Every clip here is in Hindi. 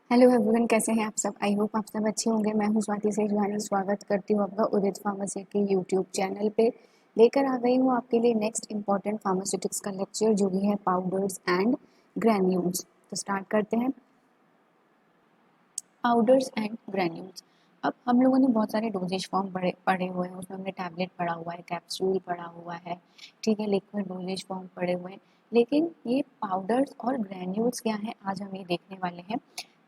हेलो एवरीवन, कैसे हैं आप सब। आई होप आप सब अच्छे होंगे। मैं हूं स्वाति सेजवानी, स्वागत करती हूं आपका उदित फार्मेसी के यूट्यूब चैनल पे। लेकर आ गई हूं आपके लिए नेक्स्ट इंपॉर्टेंट फार्मास्यूटिक्स का लेक्चर, जो भी है पाउडर्स एंड ग्रैन्यूल्स। तो स्टार्ट करते हैं। Powders and granules. अब हम लोगों ने बहुत सारे डोजेज फॉर्म पढ़े हुए हैं। उसमें हमने टैबलेट पढ़ा हुआ है, कैप्सूल पढ़ा हुआ है, ठीक है, लिक्विड डोजेज फॉर्म पढ़े हुए हैं। लेकिन ये पाउडर्स और ग्रैन्यूल्स क्या है, आज हम ये देखने वाले हैं।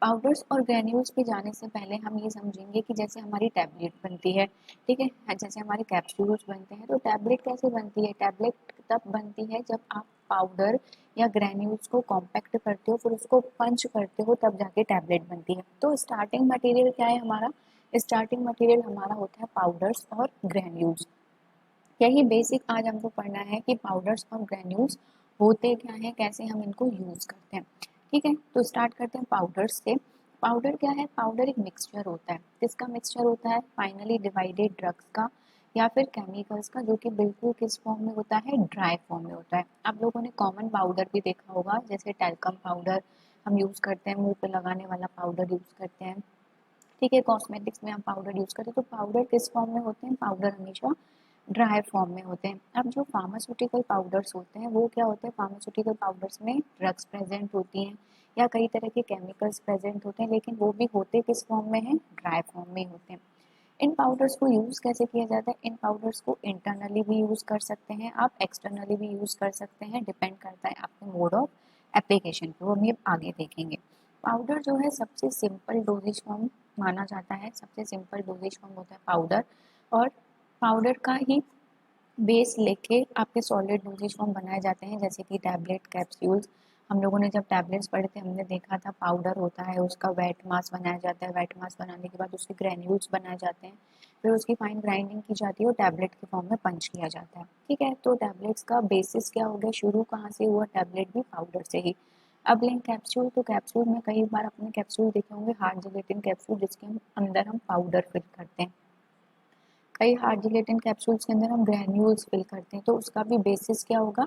पाउडर्स और ग्रैन्यूल्स पे जाने से पहले हम ये समझेंगे कि जैसे हमारी टैबलेट बनती है, ठीक है, जैसे हमारे कैप्सूल्स बनते हैं, तो टैबलेट कैसे बनती है। टैबलेट तब बनती है जब आप पाउडर या ग्रैन्यूल्स को कॉम्पैक्ट करते हो, फिर उसको पंच करते हो, तब जाके टैबलेट बनती है। तो स्टार्टिंग मटेरियल क्या है हमारा। स्टार्टिंग मटेरियल हमारा होता है पाउडर्स और ग्रैन्यूल्स। यही बेसिक आज हमको पढ़ना है कि पाउडर्स और ग्रैन्यूल्स होते क्या हैं, कैसे हम इनको यूज करते हैं। ठीक है, तो स्टार्ट करते हैं पाउडर्स से। पाउडर क्या है। पाउडर एक मिक्सचर होता है। किसका मिक्सचर होता है। फाइनली डिवाइडेड ड्रग्स का या फिर केमिकल्स का, जो कि बिल्कुल किस फॉर्म में होता है, ड्राई फॉर्म में होता है। आप लोगों ने कॉमन पाउडर भी देखा होगा, जैसे टैल्कम पाउडर हम यूज करते हैं, मुंह पे लगाने वाला पाउडर यूज करते हैं, ठीक है, कॉस्मेटिक्स में हम पाउडर यूज करते हैं। तो पाउडर किस फॉर्म में होते हैं। पाउडर हमेशा ड्राई फॉर्म में होते हैं। अब जो फार्मास्यूटिकल पाउडर्स होते हैं वो क्या होते हैं। फार्मास्यूटिकल पाउडर्स में ड्रग्स प्रेजेंट होती हैं या कई तरह के केमिकल्स प्रेजेंट होते हैं, लेकिन वो भी होते किस फॉर्म में है, ड्राई फॉर्म में होते हैं। इन पाउडर्स को यूज कैसे किया जाता है। इन पाउडर्स को इंटरनली भी यूज कर सकते हैं आप, एक्सटर्नली भी यूज कर सकते हैं, डिपेंड करता है आपके मोड ऑफ एप्लीकेशन पे, वो हम ये आगे देखेंगे। पाउडर जो है सबसे सिंपल डोजेज फॉर्म माना जाता है। सबसे सिंपल डोजेज फॉर्म होता है पाउडर। और पाउडर का ही बेस लेके आपके सॉलिड डोजेज फॉर्म बनाए जाते हैं, जैसे कि टैबलेट, कैप्सूल्स। हम लोगों ने जब टैबलेट्स पढ़े थे, हमने देखा था पाउडर होता है, उसका वेट मास बनाया जाता है। वेट मास बनाने के बाद उसके ग्रैन्यूल्स बनाए जाते हैं, फिर उसकी फाइन ग्राइंडिंग की जाती है और टैबलेट के फॉर्म में पंच किया जाता है। ठीक है, तो टैबलेट्स का बेसिस क्या हो गया, शुरू कहाँ से हुआ, टैबलेट भी पाउडर से ही। अब लें कैप्सूल, तो कैप्सूल में कई बार अपने कैप्सूल देखे होंगे, हार्ड जिलेटिन कैप्सूल, जिसके अंदर हम पाउडर फिल करते हैं। कई हार्ड जिलेटिन कैप्सूल्स के अंदर हम ग्रैन्यूल्स फिल करते हैं, तो उसका भी बेसिस क्या होगा,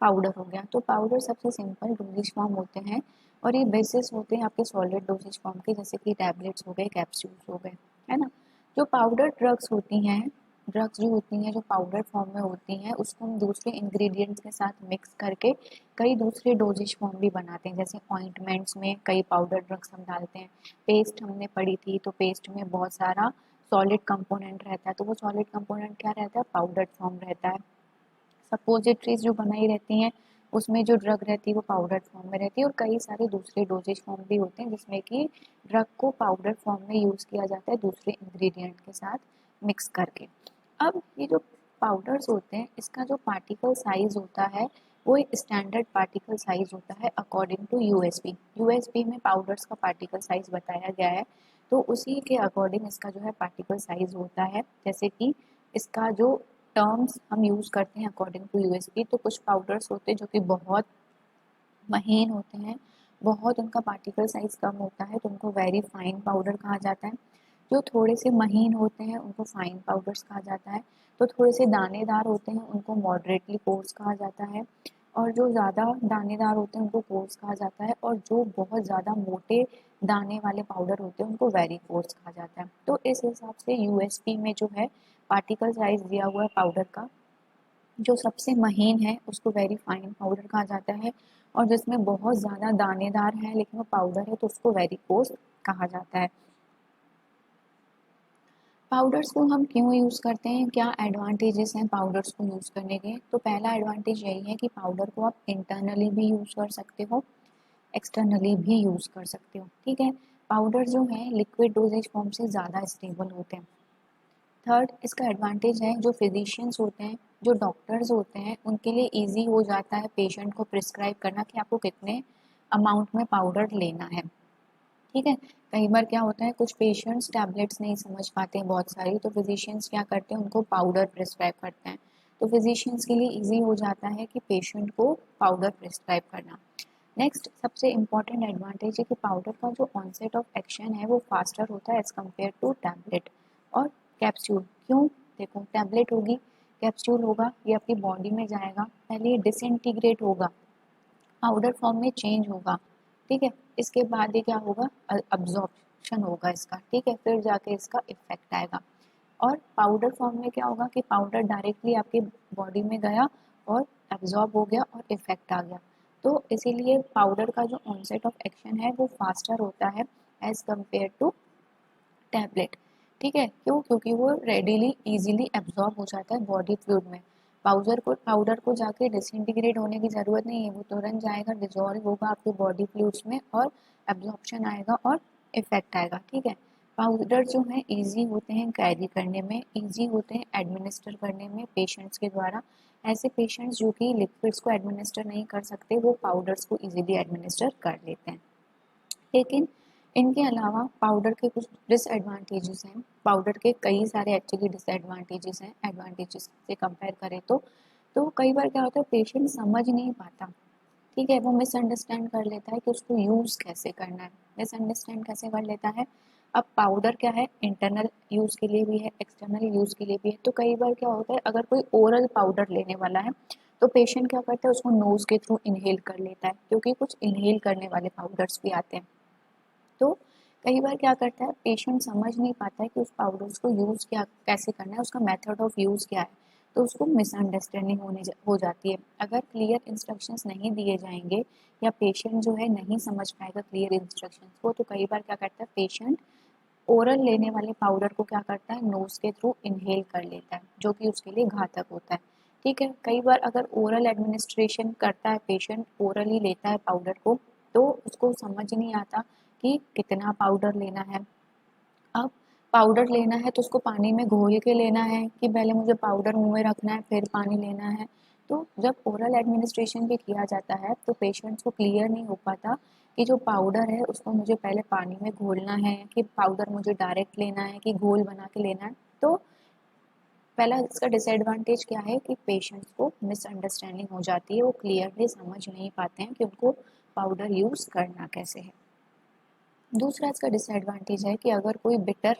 पाउडर हो गया। तो पाउडर सबसे सिंपल डोजेज फॉर्म होते हैं और ये बेसिस होते हैं आपके सॉलिड डोजेज फॉर्म के, जैसे कि टैबलेट्स हो गए, कैप्सूल्स हो गए, है ना। जो पाउडर ड्रग्स होती हैं, ड्रग्स जो होती हैं जो पाउडर फॉर्म में होती हैं, उसको हम दूसरे इंग्रेडिएंट्स के साथ मिक्स करके कई दूसरे डोजेज फॉर्म भी बनाते हैं। जैसे ऑइंटमेंट्स में कई पाउडर ड्रग्स हम डालते हैं। पेस्ट हमने पढ़ी थी, तो पेस्ट में बहुत सारा सॉलिड कंपोनेंट रहता है, तो वो सॉलिड कंपोनेंट क्या रहता है, पाउडर फॉर्म रहता है। सपोजिटरीज जो बनाई रहती हैं, उसमें जो ड्रग रहती है वो पाउडर फॉर्म में रहती है। और कई सारे दूसरे डोजेज फॉर्म भी होते हैं जिसमें कि ड्रग को पाउडर फॉर्म में यूज़ किया जाता है दूसरे इंग्रेडिएंट के साथ मिक्स करके। अब ये जो पाउडर्स होते हैं, इसका जो पार्टिकल साइज होता है वो एक स्टैंडर्ड पार्टिकल साइज होता है अकॉर्डिंग टू यूएसपी। यूएसपी में पाउडर्स का पार्टिकल साइज बताया गया है, तो उसी के अकॉर्डिंग इसका जो है पार्टिकल साइज होता है। जैसे कि इसका जो टर्म्स हम यूज़ करते हैं अकॉर्डिंग टू यूएसपी, तो कुछ पाउडर्स होते हैं जो कि बहुत महीन होते हैं, बहुत उनका पार्टिकल साइज कम होता है, तो उनको वेरी फाइन पाउडर कहा जाता है। जो थोड़े से महीन होते हैं उनको फाइन पाउडर्स कहा जाता है। तो थोड़े से दानेदार होते हैं उनको मॉडरेटली कोर्स कहा जाता है। और जो ज़्यादा दानेदार होते हैं उनको कोर्स कहा जाता है। और जो बहुत ज़्यादा मोटे दाने वाले पाउडर होते हैं उनको वेरी कोर्स कहा जाता है। तो इस हिसाब से यूएसपी में जो है पार्टिकल साइज दिया हुआ है पाउडर का, जो सबसे महीन है उसको वेरी फाइन पाउडर कहा जाता है। और जिसमें बहुत ज़्यादा दानेदार है लेकिन वो पाउडर है, तो उसको वेरी कोर्स कहा जाता है। पाउडर्स को हम क्यों यूज़ करते हैं, क्या एडवांटेजेस हैं पाउडर्स को यूज़ करने के। तो पहला एडवांटेज यही है कि पाउडर को आप इंटरनली भी यूज़ कर सकते हो, एक्सटर्नली भी यूज़ कर सकते हो। ठीक है, पाउडर जो है लिक्विड डोजेज फॉर्म से ज़्यादा स्टेबल होते हैं। थर्ड, इसका एडवांटेज है जो फिजिशियंस होते हैं, जो डॉक्टर्स होते हैं, उनके लिए इजी हो जाता है पेशेंट को प्रिस्क्राइब करना कि आपको कितने अमाउंट में पाउडर लेना है। ठीक है, कई बार क्या होता है, कुछ पेशेंट्स टैबलेट्स नहीं समझ पाते हैं बहुत सारी, तो फिजिशियंस क्या करते हैं, उनको पाउडर प्रिस्क्राइब करते हैं। तो फिजिशियंस के लिए ईजी हो जाता है कि पेशेंट को पाउडर प्रिस्क्राइब करना। नेक्स्ट सबसे इम्पॉर्टेंट एडवांटेज है कि पाउडर का जो ऑनसेट ऑफ एक्शन है वो फास्टर होता है एज कम्पेयर टू टैबलेट और कैप्सूल। क्यों, देखो टैबलेट होगी, कैप्सूल होगा, ये आपकी बॉडी में जाएगा, पहले ये डिसइंटीग्रेट होगा, पाउडर फॉर्म में चेंज होगा, ठीक है, इसके बाद ही क्या होगा, अब्जॉर्प्शन होगा इसका, ठीक है, फिर जाके इसका इफेक्ट आएगा। और पाउडर फॉर्म में क्या होगा कि पाउडर डायरेक्टली आपकी बॉडी में गया और एब्जॉर्ब हो गया और इफेक्ट आ गया। तो इसीलिए पाउडर का जो ऑनसेट ऑफ एक्शन है वो फास्टर होता है एज कम्पेयर टू टैबलेट, ठीक है। क्यों? क्योंकि वो रेडिली इजीली एब्जॉर्ब हो जाता है बॉडी फ्लूइड में। पाउडर को जाके डिसइंटीग्रेट होने की ज़रूरत नहीं है, वो तुरंत जाएगा, डिजॉल्व होगा आपके बॉडी फ्लूइड्स में और एब्जॉर्प्शन आएगा और इफेक्ट आएगा, ठीक है। पाउडर जो है इजी होते हैं कैरी करने में, इजी होते हैं एडमिनिस्टर करने में पेशेंट्स के द्वारा। ऐसे पेशेंट्स जो कि लिक्विड्स को एडमिनिस्टर नहीं कर सकते वो पाउडर्स को इजीली एडमिनिस्टर कर लेते हैं। लेकिन इनके अलावा पाउडर के कुछ डिसएडवांटेजेस हैं, पाउडर के कई सारे एक्चुअली डिसएडवांटेजेस हैं एडवांटेजेस से कंपेयर करें तो कई बार क्या होता है पेशेंट समझ नहीं पाता, ठीक है, वो मिसअंडरस्टैंड कर लेता है कि उसको यूज़ कैसे करना है, मिसअंडरस्टैंड कैसे कर लेता है। अब पाउडर क्या है, इंटरनल यूज़ के लिए भी है, एक्सटर्नल यूज़ के लिए भी है। तो कई बार क्या होता है अगर कोई ओरल पाउडर लेने वाला है तो पेशेंट क्या करता है उसको नोज़ के थ्रू इनहेल कर लेता है, क्योंकि कुछ इनहेल करने वाले पाउडर्स भी आते हैं। तो कई बार क्या करता है पेशेंट समझ नहीं पाता है कि उस पाउडर्स को यूज़ क्या कैसे करना है, उसका मेथड ऑफ यूज़ क्या है, तो उसको मिसअंडरस्टैंडिंग हो जाती है। अगर क्लियर इंस्ट्रक्शंस नहीं दिए जाएंगे या पेशेंट जो है नहीं समझ पाएगा क्लियर इंस्ट्रक्शंस को, तो कई बार क्या करता है पेशेंट ओरल लेने वाले पाउडर को क्या करता है नोज के थ्रू इनहेल कर लेता है, जो कि उसके लिए घातक होता है, ठीक है। कई बार अगर ओरल एडमिनिस्ट्रेशन करता है पेशेंट, ओरली लेता है पाउडर को, तो उसको समझ नहीं आता कि कितना पाउडर लेना है। अब पाउडर लेना है तो उसको पानी में घोल के लेना है कि पहले मुझे पाउडर मुंह में रखना है फिर पानी लेना है। तो जब ओरल एडमिनिस्ट्रेशन भी किया जाता है तो पेशेंट्स को क्लियर नहीं हो पाता कि जो पाउडर है उसको मुझे पहले पानी में घोलना है कि पाउडर मुझे डायरेक्ट लेना है कि घोल बना के लेना है। तो पहला इसका डिसएडवांटेज क्या है कि पेशेंट्स को मिसअंडरस्टैंडिंग हो जाती है, वो क्लियरली समझ नहीं पाते हैं कि उनको पाउडर यूज़ करना कैसे है। दूसरा इसका डिसएडवांटेज है कि अगर कोई बिटर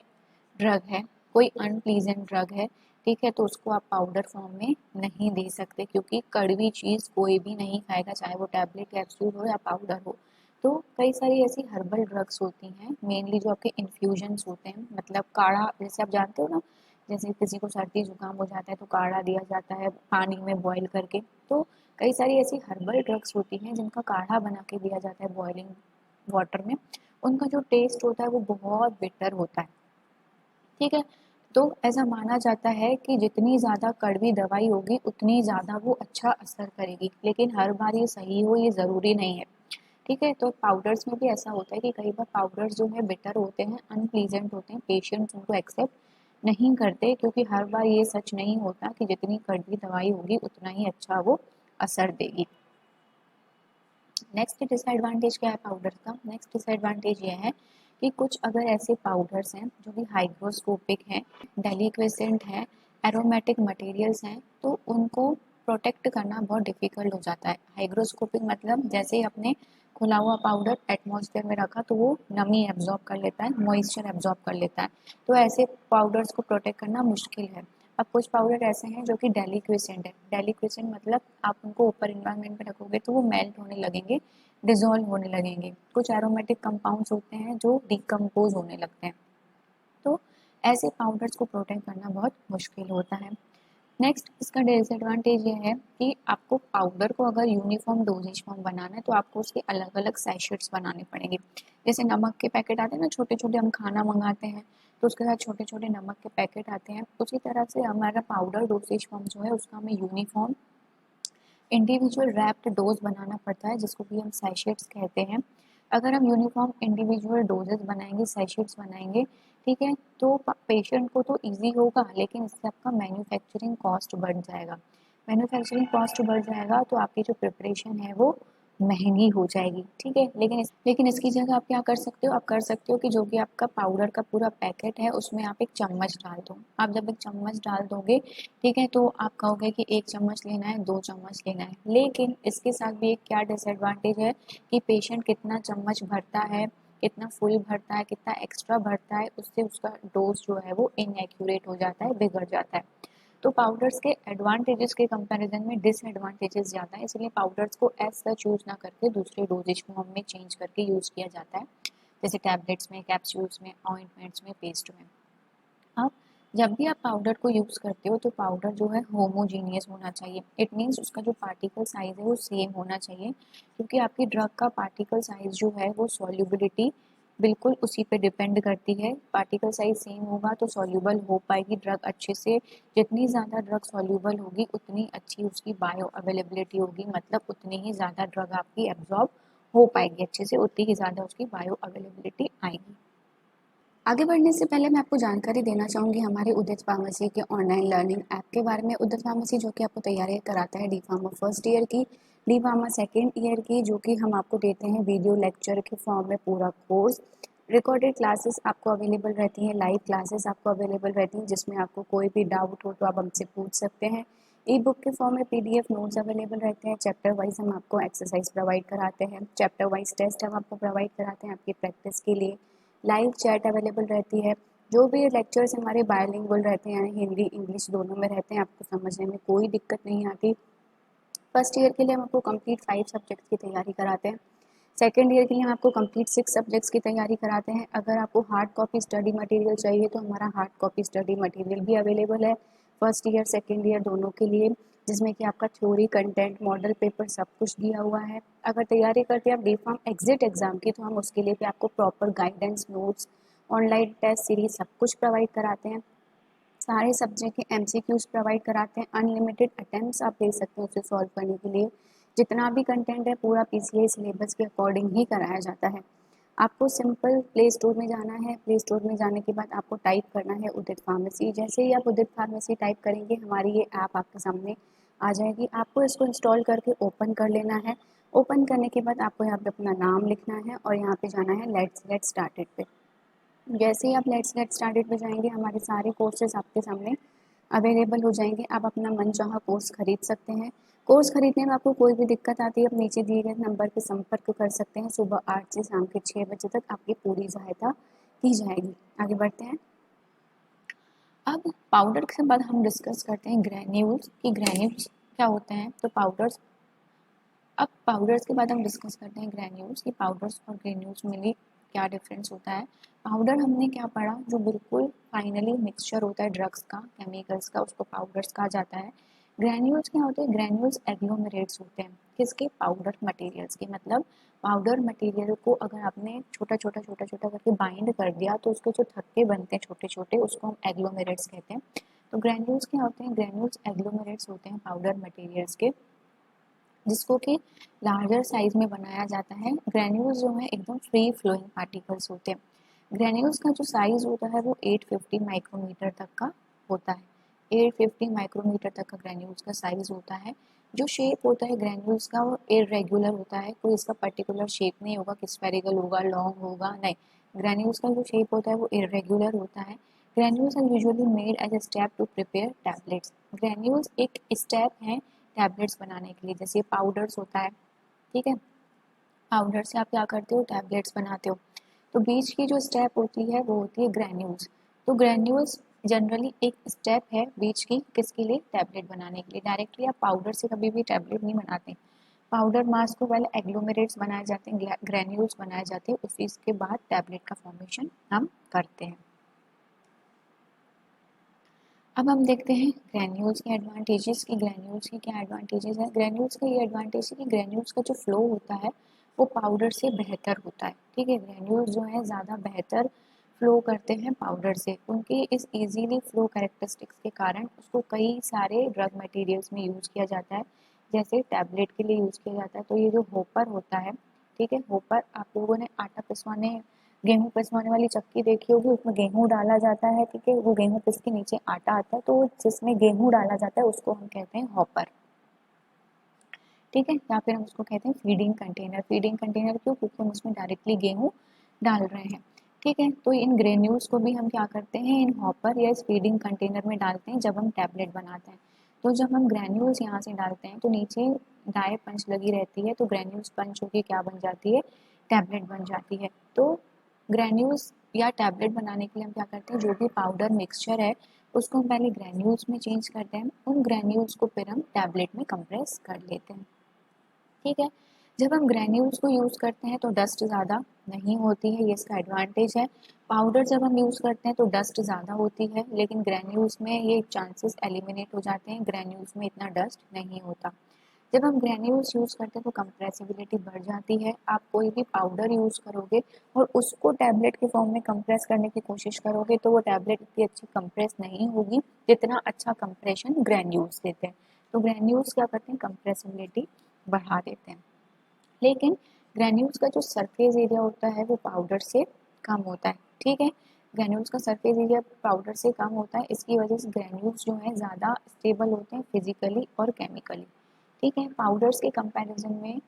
ड्रग है, कोई अनप्लीजेंट ड्रग है, ठीक है, तो उसको आप पाउडर फॉर्म में नहीं दे सकते, क्योंकि कड़वी चीज़ कोई भी नहीं खाएगा, चाहे वो टैबलेट कैप्सूल हो या पाउडर हो। तो कई सारी ऐसी हर्बल ड्रग्स होती हैं, मेनली जो आपके इन्फ्यूजन्स होते हैं, मतलब काढ़ा, जैसे आप जानते हो ना, जैसे किसी को सर्दी जुकाम हो जाता है तो काढ़ा दिया जाता है पानी में बॉईल करके। तो कई सारी ऐसी हर्बल ड्रग्स होती हैं जिनका काढ़ा बना के दिया जाता है बॉइलिंग वाटर में। उनका जो टेस्ट होता है वो बहुत बिटर होता है, ठीक है। तो ऐसा माना जाता है कि जितनी ज़्यादा कड़वी दवाई होगी उतनी ज़्यादा वो अच्छा असर करेगी, लेकिन हर बार ये सही हो ये ज़रूरी नहीं है, ठीक है। तो पाउडर्स में भी ऐसा होता है कि कई बार पाउडर्स जो है बिटर होते हैं, अनप्लीजेंट होते हैं, पेशेंट्स उनको एक्सेप्ट नहीं करते, क्योंकि हर बार ये सच नहीं होता कि जितनी कड़वी दवाई होगी उतना ही अच्छा वो असर देगी। नेक्स्ट डिसएडवांटेज क्या है पाउडर का, नेक्स्ट डिसएडवांटेज ये है कि कुछ अगर ऐसे पाउडर्स हैं जो कि हाइग्रोस्कोपिक हैं, डेलिक्वेसेंट हैं, एरोमेटिक मटेरियल्स हैं, तो उनको प्रोटेक्ट करना बहुत डिफिकल्ट हो जाता है। हाइग्रोस्कोपिक मतलब जैसे ही अपने खुला हुआ पाउडर एटमॉस्फेयर में रखा तो वो नमी एब्जॉर्ब कर लेता है, मॉइस्चर एब्जॉर्ब कर लेता है, तो ऐसे पाउडर्स को प्रोटेक्ट करना मुश्किल है। अब कुछ पाउडर ऐसे हैं जो कि डेलिक्वेसेंट है, डेलिक्वेसेंट मतलब आप उनको ऊपर इन्वायरमेंट में रखोगे तो वो मेल्ट होने लगेंगे, डिजोल्व होने लगेंगे। कुछ एरोमेटिक कंपाउंड्स होते हैं जो डिकम्पोज होने लगते हैं, तो ऐसे पाउडर्स को प्रोटेक्ट करना बहुत मुश्किल होता है। नेक्स्ट इसका डिसएडवांटेज ये है कि आपको पाउडर को अगर यूनिफॉर्म डोजेज फॉर्म बनाना है तो आपको उसके अलग अलग सैशेट्स बनाने पड़ेंगे। जैसे नमक के पैकेट आते हैं ना छोटे छोटे, हम खाना मंगाते हैं तो उसके साथ छोटे छोटे नमक के पैकेट आते हैं, उसी तरह से हमारा पाउडर डोजेज फॉर्म जो है उसका हमें यूनिफॉर्म इंडिविजुअल रैप्ड डोज बनाना पड़ता है, जिसको कि हम सैशेट्स कहते हैं। अगर हम यूनिफॉर्म इंडिविजुअल डोजेस बनाएंगे, सैशेट्स बनाएंगे, ठीक है, तो पेशेंट को तो इजी होगा, लेकिन इससे आपका मैन्युफैक्चरिंग कॉस्ट बढ़ जाएगा। मैन्युफैक्चरिंग कॉस्ट बढ़ जाएगा तो आपकी जो प्रिपरेशन है वो महंगी हो जाएगी, ठीक है। लेकिन इसकी जगह आप क्या कर सकते हो, आप कर सकते हो कि जो कि आपका पाउडर का पूरा पैकेट है उसमें आप एक चम्मच डाल दो। आप जब एक चम्मच डाल दोगे, ठीक है, तो आप कहोगे कि 1 चम्मच लेना है, 2 चम्मच लेना है, लेकिन इसके साथ भी एक क्या डिसएडवांटेज है कि पेशेंट कितना चम्मच भरता है, कितना फुल भरता है, कितना एक्स्ट्रा भरता है, उससे उसका डोज जो है वो इनएक्यूरेट हो जाता है, बिगड़ जाता है। तो पाउडर्स के एडवांटेजेस के कंपैरिजन में डिसएडवांटेजेस ज़्यादा है, इसलिए पाउडर्स को एज सच यूज़ ना करके दूसरे डोजेज फॉर्म में चेंज करके यूज़ किया जाता है, जैसे टैबलेट्स में, कैप्सूल्स में, ऑइंटमेंट्स में, पेस्ट में। अब जब भी आप पाउडर को यूज़ करते हो तो पाउडर जो है होमोजीनियस होना चाहिए। इट मीन्स उसका जो पार्टिकल साइज़ है वो सेम होना चाहिए, क्योंकि आपकी ड्रग का पार्टिकल साइज़ जो है वो सॉल्युबिलिटी बिल्कुल उसी पे डिपेंड करती है। पार्टिकल साइज सेम होगा तो सॉल्युबल हो पाएगी ड्रग अच्छे से। जितनी ज़्यादा ड्रग सॉल्युबल होगी उतनी अच्छी उसकी बायो अवेलेबिलिटी होगी, मतलब उतनी ही ज़्यादा ड्रग आपकी एब्जॉर्ब हो पाएगी अच्छे से, उतनी ही ज़्यादा उसकी बायो अवेलेबिलिटी आएगी। आगे बढ़ने से पहले मैं आपको जानकारी देना चाहूँगी हमारे उदित फार्मेसी के ऑनलाइन लर्निंग ऐप के बारे में। उदित फार्मेसी जो कि आपको तैयारी कराता है डी फार्मा फर्स्ट ईयर की, डी फार्मा सेकेंड ईयर की, जो कि हम आपको देते हैं वीडियो लेक्चर के फॉर्म में पूरा कोर्स। रिकॉर्डेड क्लासेस आपको अवेलेबल रहती हैं, लाइव क्लासेस आपको अवेलेबल रहती हैं, जिसमें आपको कोई भी डाउट हो तो आप हमसे पूछ सकते हैं। ई बुक के फॉर्म में पीडीएफ नोट्स अवेलेबल रहते हैं। चैप्टर वाइज हम आपको एक्सरसाइज प्रोवाइड कराते हैं, चैप्टर वाइज टेस्ट हम आपको प्रोवाइड कराते हैं आपकी प्रैक्टिस के लिए। लाइव चैट अवेलेबल रहती है। जो भी लेक्चर्स हमारे बायलिंगुअल रहते हैं, हिंदी इंग्लिश दोनों में रहते हैं, आपको समझने में कोई दिक्कत नहीं आती। फर्स्ट ईयर के लिए हम आपको कंप्लीट 5 सब्जेक्ट्स की तैयारी कराते हैं। सेकेंड ईयर के लिए हम आपको कंप्लीट 6 सब्जेक्ट्स की तैयारी कराते हैं। अगर आपको हार्ड कॉपी स्टडी मटेरियल चाहिए तो हमारा हार्ड कॉपी स्टडी मटेरियल भी अवेलेबल है फर्स्ट ईयर सेकेंड ईयर दोनों के लिए, जिसमें कि आपका थ्योरी कंटेंट मॉडल पेपर सब कुछ दिया हुआ है। अगर तैयारी करते हैं आप डी फार्म एग्जिट एग्जाम की, तो हम उसके लिए भी आपको proper guidance notes online test series सब कुछ प्रोवाइड कराते हैं। सारे सब्जेक्ट के एमसीक्यूज प्रोवाइड कराते हैं। अनलिमिटेड अटेम्प्ट्स आप दे सकते हैं उसे सॉल्व करने के लिए। जितना भी कंटेंट है पूरा पीसीआई सिलेबस के अकॉर्डिंग ही कराया जाता है। आपको सिंपल प्ले स्टोर में जाना है। प्ले स्टोर में जाने के बाद आपको टाइप करना है उदित फार्मेसी। जैसे ही आप उदित फार्मेसी टाइप करेंगे हमारी ये ऐप आपके सामने आ जाएगी। आपको इसको इंस्टॉल करके ओपन कर लेना है। ओपन करने के बाद आपको यहाँ पे अपना नाम लिखना है और यहाँ पे जाना है लेट्स गेट स्टार्टेड पे। जैसे ही आप लेट्स गेट स्टार्टेड पे जाएंगे हमारे सारे कोर्सेज आपके सामने अवेलेबल हो जाएंगे। आप अपना मनचाहा कोर्स खरीद सकते हैं। कोर्स खरीदने में आपको कोई भी दिक्कत आती है आप नीचे दिए गए नंबर पर संपर्क कर सकते हैं। सुबह 8 से शाम के 6 बजे तक आपकी पूरी सहायता की जाएगी। आगे बढ़ते हैं। अब पाउडर के बाद हम डिस्कस करते हैं ग्रैन्यूल्स कि ग्रैन्यूल्स क्या होते हैं। तो पाउडर्स, अब पाउडर्स के बाद हम डिस्कस करते हैं ग्रैन्यूल्स कि पाउडर्स और ग्रैन्यूल्स में क्या डिफरेंस होता है। पाउडर हमने क्या पढ़ा, जो बिल्कुल फाइनली मिक्सचर होता है ड्रग्स का, केमिकल्स का, उसको पाउडर्स कहा जाता है। ग्रैन्यूल्स क्या होते हैं, ग्रैन्यूल्स एग्लोमेरेट्स होते हैं किसके, पाउडर मटेरियल्स के। मतलब पाउडर मटेरियल को अगर आपने छोटा छोटा छोटा छोटा करके बाइंड कर दिया तो उसके जो थक्के बनते हैं छोटे छोटे, उसको हम एग्लोमेरेट्स कहते हैं। तो ग्रैन्यूल्स क्या होते हैं, ग्रैन्यूल्स एग्लोमेरेट्स होते हैं पाउडर मटेरियल्स के, जिसको कि लार्जर साइज में बनाया जाता है। ग्रैन्यूल्स जो है एकदम फ्री फ्लोइंग पार्टिकल्स होते हैं। ग्रैन्यूल्स का जो साइज होता है वो 850 माइक्रोमीटर तक का होता है। 850 माइक्रोमीटर तक का ग्रैन्यूल्स का साइज होता है। जो शेप होता है ग्रैन्यूल्स का वो इरेगुलर होता है, कोई इसका पर्टिकुलर शेप नहीं होगा कि स्फेरिकल होगा, लॉन्ग होगा, नहीं। ग्रैन्यूल्स का जो शेप होता है वो इरेगुलर होता है। Granules are usually made as a step to prepare tablets. Granules एक स्टेप है टैबलेट्स बनाने के लिए, जैसे पाउडर्स होता है, ठीक है, पाउडर से आप क्या करते हो, टैबलेट्स बनाते हो। तो बीच की जो स्टेप होती है वो होती है ग्रैन्यूल्स। तो ग्रैन्यूल्स जनरली एक स्टेप है बीच की, किसके लिए, टैबलेट बनाने के लिए। डायरेक्टली आप पाउडर से कभी भी टैबलेट नहीं बनाते। पाउडर मास को पहले एग्लोमेरेट्स बनाए जाते हैं, ग्रैन्यूल्स बनाए जाते हैं, उसी के बाद टैबलेट का फॉर्मेशन हम करते हैं। अब हम देखते हैं ग्रैन्यूल्स के एडवांटेजेस की। ग्रैन्यूल्स के क्या एडवांटेजेस है, ग्रैन्यूल्स का ये एडवांटेज है कि ग्रैन्यूल्स का जो फ्लो होता है वो पाउडर से बेहतर होता है, ठीक है। ग्रैन्यूल्स जो है ज़्यादा बेहतर फ्लो करते हैं पाउडर से। उनकी इस इजीली फ्लो कैरेक्टरिस्टिक्स के कारण उसको कई सारे ड्रग मटेरियल्स में यूज़ किया जाता है, जैसे टैबलेट के लिए यूज़ किया जाता है। तो ये जो होपर होता है, ठीक है, होपर, आप लोगों ने आटा पिसवाने, गेहूँ पिसवाने वाली चक्की देखी होगी, उसमें गेहूँ डाला जाता है, ठीक है, वो गेहूँ पिस के नीचे आटा आता है, तो जिसमें गेहूँ डाला जाता है उसको हम कहते हैं हॉपर, ठीक है। या फिर हम उसको कहते हैं फीडिंग कंटेनर। फीडिंग कंटेनर क्यों, क्योंकि हम उसमें डायरेक्टली गेहूँ डाल रहे हैं, ठीक है। तो इन ग्रेन्यूल्स को भी हम क्या करते हैं, इन हॉपर या इस फीडिंग कंटेनर में डालते हैं जब हम टैबलेट बनाते हैं। तो जब हम ग्रैन्यूल्स यहाँ से डालते हैं तो नीचे डाई पंच लगी रहती है, तो ग्रैन्यूल्स पंच होकर क्या बन जाती है, टैबलेट बन जाती है। तो ग्रैन्यूल्स या टैबलेट बनाने के लिए हम क्या करते हैं, जो भी पाउडर मिक्सचर है उसको हम पहले ग्रेन्यूल्स में चेंज करते हैं, उन ग्रेन्यूल्स को फिर हम टैबलेट में कंप्रेस कर लेते हैं। ठीक है, जब हम ग्रेन्यूल्स को यूज़ करते हैं तो डस्ट ज़्यादा नहीं होती है, ये इसका एडवांटेज है। पाउडर जब हम यूज़ करते हैं तो डस्ट ज़्यादा होती है, लेकिन ग्रेन्यूल्स में ये चांसेस एलिमिनेट हो जाते हैं, ग्रेन्यूल्स में इतना डस्ट नहीं होता। जब हम ग्रेन्यूल्स यूज़ करते हैं तो कंप्रेसिबिलिटी बढ़ जाती है। आप कोई भी पाउडर यूज़ करोगे और उसको टैबलेट के फॉर्म में कंप्रेस करने की कोशिश करोगे तो वो टैबलेट इतनी अच्छी कंप्रेस नहीं होगी जितना अच्छा कंप्रेशन ग्रेन्यूल्स देते हैं। तो ग्रेन्यूल्स क्या करते हैं, कंप्रेसिबिलिटी बढ़ा देते हैं। लेकिन ग्रेन्यूल्स का जो सरफेस एरिया होता है वो पाउडर से कम होता है। ठीक है, ग्रेन्यूल्स का सरफेस एरिया पाउडर से कम होता है, इसकी वजह से ग्रेन्यूल्स जो है ज़्यादा स्टेबल होते हैं फिजिकली और केमिकली। ठीक है, पाउडर्स के कंपैरिजन में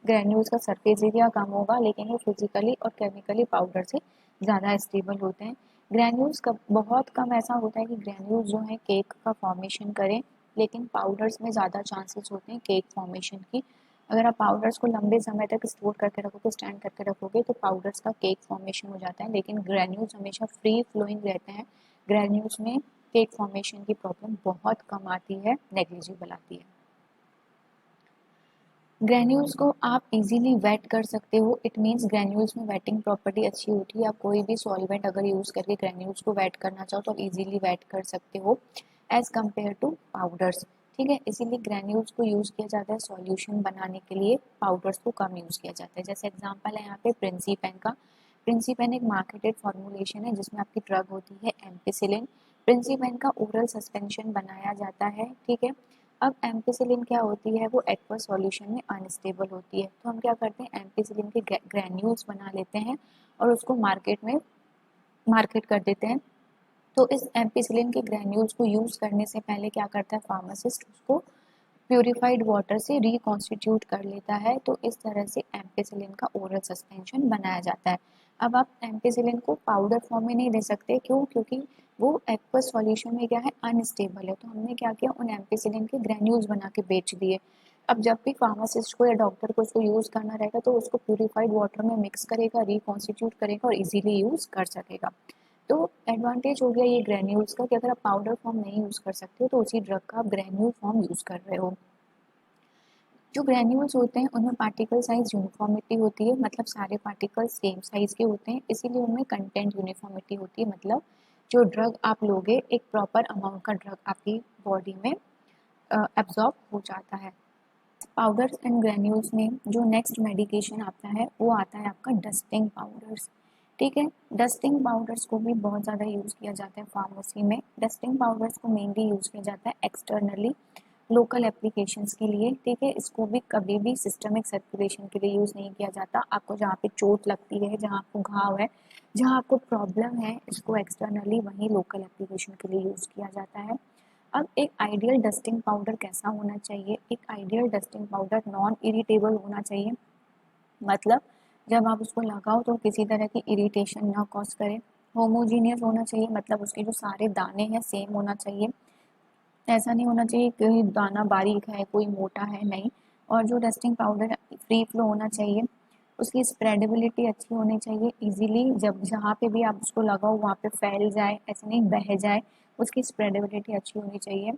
ग्रेन्यूल्स का सरफेस एरिया कम होगा, लेकिन वो फिजिकली और केमिकली पाउडर से ज़्यादा स्टेबल होते हैं। ग्रेन्यूल्स का बहुत कम ऐसा होता है कि ग्रेन्यूल्स जो है केक का फॉर्मेशन करें, लेकिन पाउडर्स में ज़्यादा चांसेस होते हैं केक फॉर्मेशन की। अगर आप पाउडर्स को लंबे समय तक स्टोर करके रखोगे, स्टैंड करके रखोगे, तो पाउडर्स का केक फॉर्मेशन हो जाता है, लेकिन ग्रेन्यूल्स हमेशा फ्री फ्लोइंग रहते हैं। ग्रेन्यूल्स में केक फॉर्मेशन की प्रॉब्लम बहुत कम आती है, नेग्लिजिबल आती है। ग्रेन्यूल्स को आप इजीली वेट कर सकते हो, इट मीन्स ग्रेन्यूल्स में वेटिंग प्रॉपर्टी अच्छी होती है। आप कोई भी सॉल्वेंट अगर यूज़ करके ग्रेन्यूल्स को वेट करना चाहो तो आप इजीली वेट कर सकते हो एज कम्पेयर टू पाउडर्स। ठीक है, इसीलिए ग्रेन्यूल्स को यूज़ किया जाता है सॉल्यूशन बनाने के लिए, पाउडर्स को कम यूज़ किया जाता है। जैसे एग्जाम्पल है यहाँ पे प्रिंसीपेन का। प्रिंसीपेन एक मार्केटेड फॉर्मुलेशन है जिसमें आपकी ड्रग होती है एम्पिसिलिन। प्रिंसीपेन का ओरल सस्पेंशन बनाया जाता है। ठीक है, अब एम्पिसिलिन क्या होती है, वो एक्वा सॉल्यूशन में अनस्टेबल होती है, तो हम क्या करते हैं एम्पिसिलिन के ग्रैन्यूल्स बना लेते हैं और उसको मार्केट में मार्केट कर देते हैं। तो इस एम्पिसिलिन के ग्रैन्यूल्स को यूज़ करने से पहले क्या करता है फार्मासिस्ट, उसको प्यूरिफाइड वाटर से रिकॉन्स्टिट्यूट कर लेता है, तो इस तरह से एम्पिसिलिन का ओरल सस्पेंशन बनाया जाता है। अब आप एम्पिसिलिन को पाउडर फॉर्म में नहीं दे सकते, क्यों, क्योंकि वो एक्वस सॉल्यूशन में क्या है अनस्टेबल है। तो हमने क्या किया, उन एम्पिसिलिन के ग्रेन्यूल्स बना के बेच दिए। अब जब भी फार्मासिस्ट को या डॉक्टर को उसको यूज़ करना रहेगा तो उसको प्यूरिफाइड वाटर में मिक्स करेगा, रिकॉन्स्टिट्यूट करेगा और इजीली यूज़ कर सकेगा। तो एडवांटेज हो गया ये ग्रेन्यूल्स का कि अगर आप पाउडर फॉर्म नहीं यूज़ कर सकते हो तो उसी ड्रग का आप ग्रेन्यूल फॉर्म यूज़ कर रहे हो। जो ग्रेन्यूल्स होते हैं उनमें पार्टिकल साइज यूनिफॉर्मिटी होती है, मतलब सारे पार्टिकल सेम साइज के होते हैं, इसीलिए उनमें कंटेंट यूनिफॉर्मिटी होती है, मतलब जो ड्रग आप लोगे एक प्रॉपर अमाउंट का ड्रग आपकी बॉडी में एब्जॉर्ब हो जाता है। पाउडर्स एंड ग्रेन्यूल्स में जो नेक्स्ट मेडिकेशन आता है वो आता है आपका डस्टिंग पाउडर्स। ठीक है, डस्टिंग पाउडर्स को भी बहुत ज़्यादा यूज़ किया जाता है फार्मेसी में। डस्टिंग पाउडर्स को मेनली यूज़ किया जाता है एक्सटर्नली लोकल एप्लीकेशंस के लिए। ठीक है, इसको भी कभी भी सिस्टमिक सर्कुलेशन के लिए यूज़ नहीं किया जाता। आपको जहाँ पे चोट लगती है, जहाँ आपको घाव है, जहाँ आपको प्रॉब्लम है, इसको एक्सटर्नली वहीं लोकल एप्लीकेशन के लिए यूज़ किया जाता है। अब एक आइडियल डस्टिंग पाउडर कैसा होना चाहिए, एक ideal dusting powder non irritable होना चाहिए, मतलब जब आप उसको लगाओ तो किसी तरह की इरिटेशन ना कॉज करे। होमोजीनियस होना चाहिए, मतलब उसके जो सारे दाने हैं सेम होना चाहिए, ऐसा नहीं होना चाहिए कोई दाना बारीक है कोई मोटा है, नहीं। और जो डस्टिंग पाउडर फ्री फ्लो होना चाहिए, उसकी स्प्रेडेबिलिटी अच्छी होनी चाहिए, इजीली जब जहाँ पे भी आप उसको लगाओ वहाँ पे फैल जाए, ऐसे नहीं बह जाए, उसकी स्प्रेडेबिलिटी अच्छी होनी चाहिए।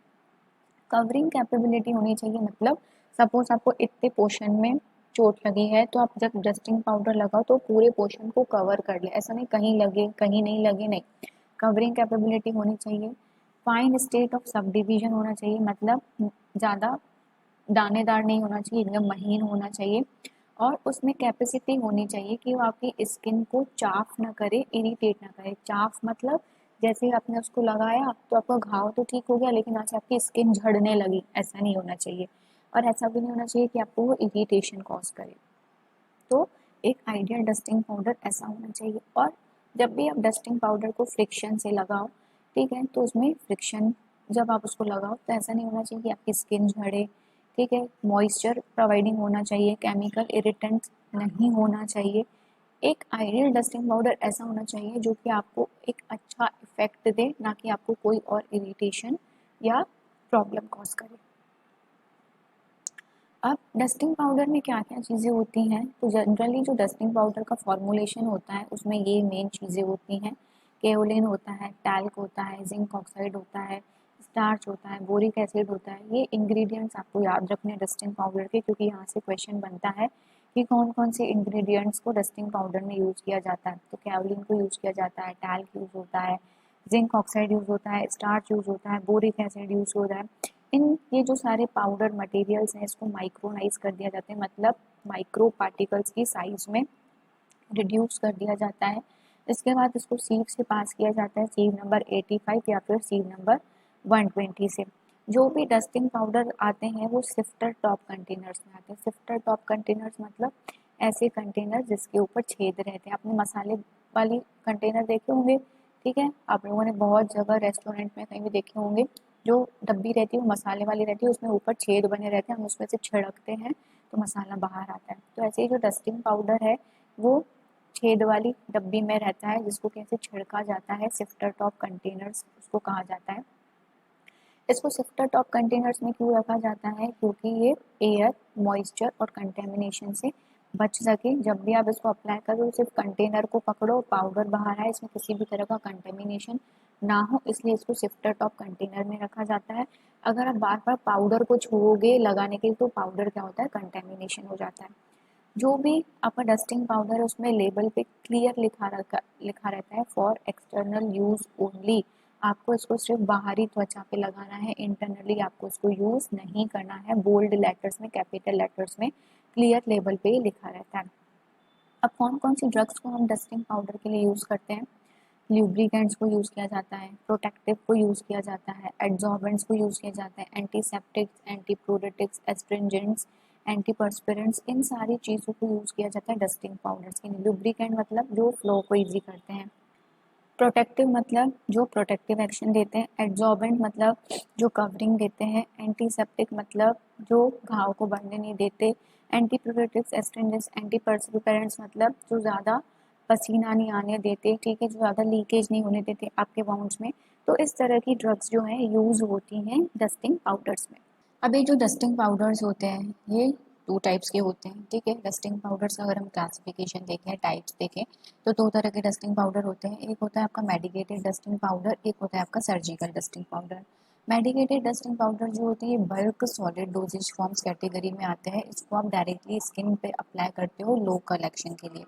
कवरिंग कैपेबिलिटी होनी चाहिए, मतलब सपोज आपको इतने पोर्शन में चोट लगी है तो आप जब डस्टिंग पाउडर लगाओ तो पूरे पोर्शन को कवर कर ले, ऐसा नहीं कहीं लगे कहीं नहीं लगे, नहीं। कवरिंग कैपेबिलिटी होनी चाहिए। Fine state of sub division होना चाहिए, मतलब ज़्यादा दानेदार नहीं होना चाहिए, एकदम महीन होना चाहिए। और उसमें कैपेसिटी होनी चाहिए कि वो आपकी स्किन को चाफ ना करे, इरिटेट ना करे। चाफ मतलब जैसे ही आपने उसको लगाया तो आपका घाव तो ठीक हो गया, लेकिन आज आपकी स्किन झड़ने लगी, ऐसा नहीं होना चाहिए। और ऐसा भी नहीं होना चाहिए कि आपको वो इरिटेशन कॉज करे। तो एक आइडियल डस्टिंग पाउडर ऐसा होना चाहिए। और जब भी आप डस्टिंग पाउडर को फ्रिक्शन से लगाओ, ठीक है, तो उसमें फ्रिक्शन जब आप उसको लगाओ तो ऐसा नहीं होना चाहिए कि आपकी स्किन झड़े। ठीक है, मॉइस्चर प्रोवाइडिंग होना चाहिए, केमिकल इरिटेंट नहीं होना चाहिए। एक आइडियल डस्टिंग पाउडर ऐसा होना चाहिए जो कि आपको एक अच्छा इफेक्ट दे, ना कि आपको कोई और इरिटेशन या प्रॉब्लम कॉज करे। अब डस्टिंग पाउडर में क्या क्या चीज़ें होती हैं, तो जनरली जो डस्टिंग पाउडर का फॉर्मूलेशन होता है उसमें ये मेन चीज़ें होती हैं केओलिन होता है, टैल्क होता है, जिंक ऑक्साइड होता है, स्टार्च होता है, बोरिक एसिड होता है। ये इंग्रेडिएंट्स आपको याद रखने डस्टिंग पाउडर के, क्योंकि यहाँ से क्वेश्चन बनता है कि कौन कौन से इंग्रेडिएंट्स को डस्टिंग पाउडर में यूज़ किया जाता है। तो केओलिन को यूज़ किया जाता है, टैल्क यूज़ होता है, जिंक ऑक्साइड यूज़ होता है, स्टार्च यूज़ होता है, बोरिक एसिड यूज़ होता है। इन ये जो सारे पाउडर मटेरियल्स हैं इसको माइक्रोनाइज कर दिया जाता है, मतलब माइक्रो पार्टिकल्स की साइज में रिड्यूस कर दिया जाता है। इसके बाद इसको सीव से पास किया जाता है, सीव नंबर 85 या फिर सीव नंबर 120 से। जो भी डस्टिंग पाउडर आते हैं वो सिफ्टर टॉप कंटेनर्स में आते हैं। सिफ्टर टॉप कंटेनर्स मतलब ऐसे कंटेनर जिसके ऊपर छेद रहते हैं। आपने मसाले वाली कंटेनर देखे होंगे, ठीक है, आप लोगों ने बहुत जगह रेस्टोरेंट में कहीं भी देखे होंगे, जो डब्बी रहती है वो मसाले वाली रहती है, उसमें ऊपर छेद बने रहते हैं, हम उसमें से छिड़कते हैं तो मसाला बाहर आता है। तो ऐसे ही जो डस्टिंग पाउडर है वो छेद वाली डब्बी में रहता है, जिसको कैसे छिड़का जाता है, सिफ्टर टॉप कंटेनर्स उसको कहा जाता है। इसको सिफ्टर टॉप कंटेनर्स में क्यों रखा जाता है, क्योंकि ये एयर, मॉइस्चर और कंटेमिनेशन से बच सके। जब भी आप इसको अप्लाई करो सिर्फ कंटेनर को पकड़ो, पाउडर बाहर आए, इसमें किसी भी तरह का कंटेमिनेशन ना हो, इसलिए इसको सिफ्टर टॉप कंटेनर में रखा जाता है। अगर आप बार बार पाउडर को छुओगे लगाने के लिए तो पाउडर क्या होता है, कंटेमिनेशन हो जाता है। जो भी आपका डस्टिंग पाउडर है उसमें लेबल पे क्लियर लिखा रहता है फॉर एक्सटर्नल यूज ओनली। आपको इसको सिर्फ बाहरी त्वचा पे लगाना है, इंटरनली आपको इसको यूज नहीं करना है। बोल्ड लेटर्स में, कैपिटल लेटर्स में क्लियर लेबल पे लिखा रहता है। अब कौन कौन सी ड्रग्स को हम डस्टिंग पाउडर के लिए यूज करते हैं? ल्यूब्रिकेंट्स को यूज़ किया जाता है, प्रोटेक्टिव को यूज़ किया जाता है, एड्जॉर्बेंट्स को यूज़ किया जाता है, एंटीसेप्टिक्स, एंटीप्रोरेटिक्स, एस्ट्रिंजेंट्स, एंटीपर्स्पिरेंट्स, इन सारी चीज़ों को यूज़ किया जाता है डस्टिंग पाउडर्स के लिए। लुब्रिकेंट मतलब जो फ्लो को ईजी करते हैं, प्रोटेक्टिव मतलब जो प्रोटेक्टिव एक्शन देते हैं, एड्जॉर्बेंट मतलब जो कवरिंग देते हैं, एंटीसेप्टिक मतलब जो घाव को बढ़ने नहीं देते, एंटीप्यूरेटिक्स, एस्ट्रिंजेंट्स, एंटीपर्सिपेरेंट्स मतलब जो ज़्यादा पसीना नहीं आने देते, ठीक है, जो ज़्यादा लीकेज नहीं होने देते आपके वाउंड्स में। तो इस तरह की ड्रग्स जो हैं यूज़ होती हैं डस्टिंग पाउडर्स में। अब ये जो डस्टिंग पाउडर्स होते हैं ये टू टाइप्स के होते हैं, ठीक है। डस्टिंग पाउडर्स अगर हम क्लासिफिकेशन देखें, टाइप्स देखें, तो दो तरह के डस्टिंग पाउडर होते हैं। एक होता है आपका मेडिकेटेड डस्टिंग पाउडर, एक होता है आपका surgical dusting powder. Medicated dusting powder जो होती है bulk solid dosages forms category में आते हैं। इसको आप डायरेक्टली स्किन पे अप्लाई करते हो लोकल एक्शन के लिए,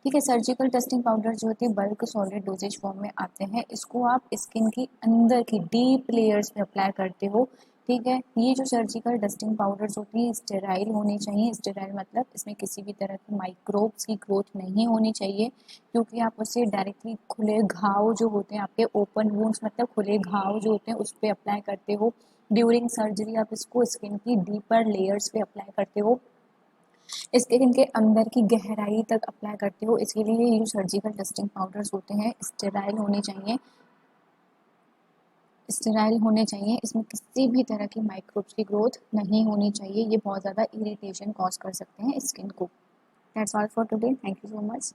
ठीक है। सर्जिकल डस्टिंग पाउडर जो होती है बल्क सॉलिड डोजेज फॉर्म में आते हैं, इसको आप स्किन की अंदर की डीप लेयर्स पे अप्लाई करते हो, ठीक है। ये जो सर्जिकल डस्टिंग पाउडर्स होती है स्टेराइल होनी चाहिए। स्टेराइल मतलब इसमें किसी भी तरह की माइक्रोब्स की ग्रोथ नहीं होनी चाहिए, क्योंकि आप उससे डायरेक्टली खुले घाव जो होते हैं आपके, ओपन वुंड्स मतलब खुले घाव जो होते हैं उस पर अप्लाई करते हो। ड्यूरिंग सर्जरी आप इसको स्किन की डीपर लेयर्स पे अप्लाई करते हो, स्किन के अंदर की गहराई तक अप्लाई करते हो। इसके लिए ये जो सर्जिकल डस्टिंग पाउडर्स होते हैं स्टेराइल होने चाहिए, स्टेराइल होने चाहिए। इसमें किसी भी तरह की माइक्रोब्स की ग्रोथ नहीं होनी चाहिए। ये बहुत ज़्यादा इरिटेशन कॉज कर सकते हैं स्किन को। That's all for today, thank you so much.